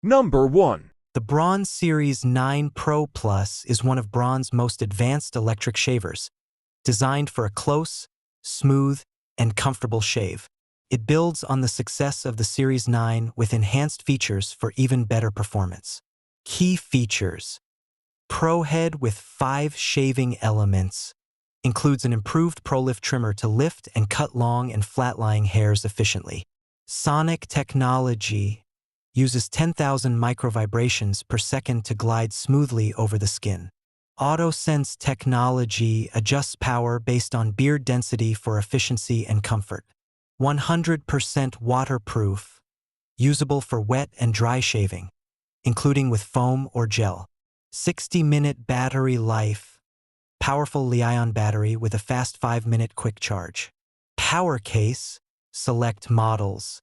Number 1. The Braun Series 9 Pro Plus is one of Braun's most advanced electric shavers, designed for a close, smooth, and comfortable shave. It builds on the success of the Series 9 with enhanced features for even better performance. Key features: Pro Head with 5 shaving elements. Includes an improved ProLift trimmer to lift and cut long and flat-lying hairs efficiently. Sonic technology uses 10,000 microvibrations per second to glide smoothly over the skin. AutoSense technology adjusts power based on beard density for efficiency and comfort. 100% waterproof, usable for wet and dry shaving, including with foam or gel. 60-minute battery life, powerful Li-ion battery with a fast 5-minute quick charge. Power case, select models.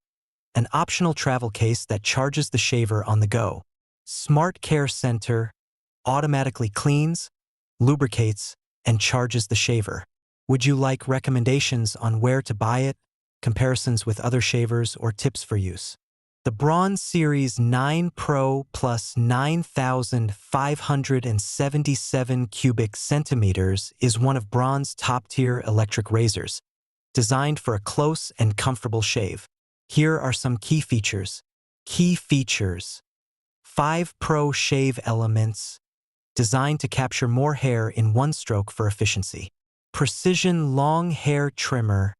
An optional travel case that charges the shaver on the go. SmartCare Center automatically cleans, lubricates, and charges the shaver. Would you like recommendations on where to buy it, comparisons with other shavers, or tips for use? The Braun Series 9 Pro plus 9,577 cubic centimeters is one of Braun's top-tier electric razors, designed for a close and comfortable shave. Here are some key features. Key features: 5 Pro shave elements, designed to capture more hair in one stroke for efficiency. Precision long hair trimmer,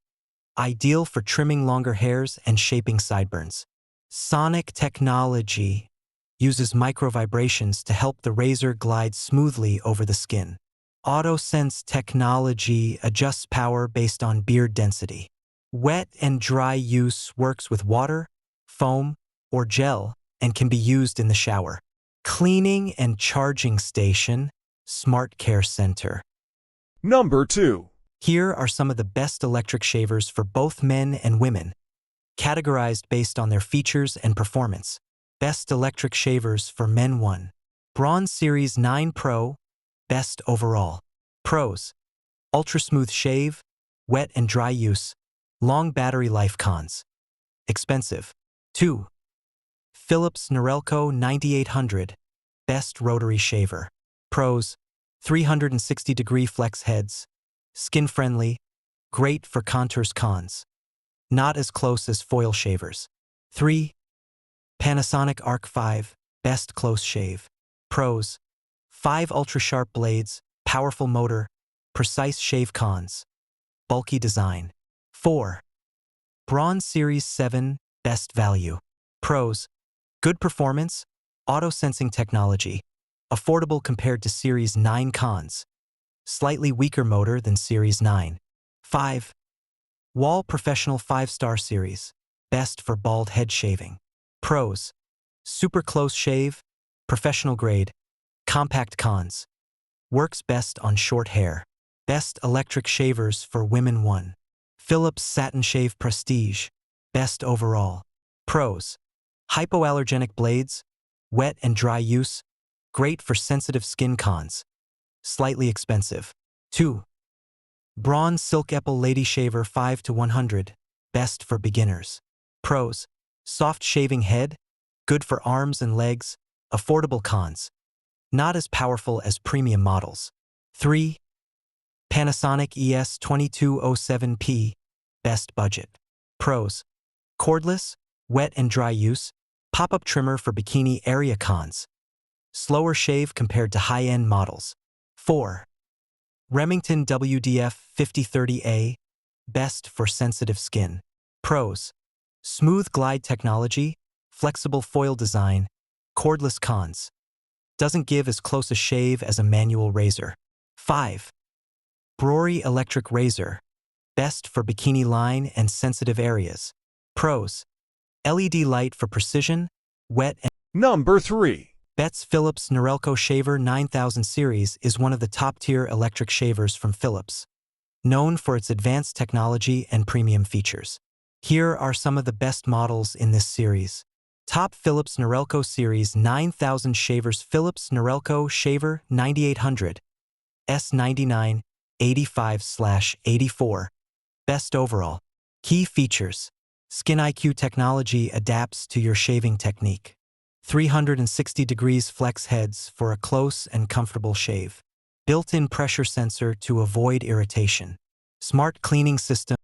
ideal for trimming longer hairs and shaping sideburns. Sonic technology uses microvibrations to help the razor glide smoothly over the skin. AutoSense technology adjusts power based on beard density. Wet and dry use works with water, foam, or gel and can be used in the shower. Cleaning and charging station, SmartCare Center. Number 2. Here are some of the best electric shavers for both men and women, categorized based on their features and performance. Best electric shavers for men: 1. Braun Series 9 Pro, best overall. Pros: ultra smooth shave, wet and dry use, long battery life. Cons: expensive. 2. Philips Norelco 9800, best rotary shaver. Pros: 360-degree flex heads, skin-friendly, great for contours. Cons: not as close as foil shavers. 3. Panasonic Arc 5, best close shave. Pros: 5 ultra-sharp blades, powerful motor, precise shave. Cons: bulky design. 4. Braun Series 7, best value. Pros: good performance, auto-sensing technology, affordable compared to Series 9. Cons: slightly weaker motor than Series 9. 5. Wall Professional 5-Star Series, best for bald head shaving. Pros: super close shave, professional grade, compact. Cons: works best on short hair. Best electric shavers for women: 1. Philips Satin Shave Prestige, best overall. Pros: hypoallergenic blades, wet and dry use, great for sensitive skin. Cons: slightly expensive. 2. Braun Silk Epil Lady Shaver 5 to 100, best for beginners. Pros: soft shaving head, good for arms and legs, affordable. Cons: not as powerful as premium models. 3. Panasonic ES2207P, best budget. Pros: cordless, wet and dry use, pop-up trimmer for bikini area. Cons: slower shave compared to high-end models. 4. Remington WDF 5030A, best for sensitive skin. Pros: smooth glide technology, flexible foil design, cordless. Cons: doesn't give as close a shave as a manual razor. 5. Braun Electric Razor, best for bikini line and sensitive areas. Pros: LED light for precision, wet and... Number 3. Betts Philips Norelco Shaver 9000 series is one of the top-tier electric shavers from Philips, known for its advanced technology and premium features. Here are some of the best models in this series. Top Philips Norelco Series 9000 shavers: Philips Norelco Shaver 9800, S99, 85/84, best overall. Key features: Skin IQ technology adapts to your shaving technique. 360 degrees flex heads for a close and comfortable shave. Built-in pressure sensor to avoid irritation. Smart cleaning system.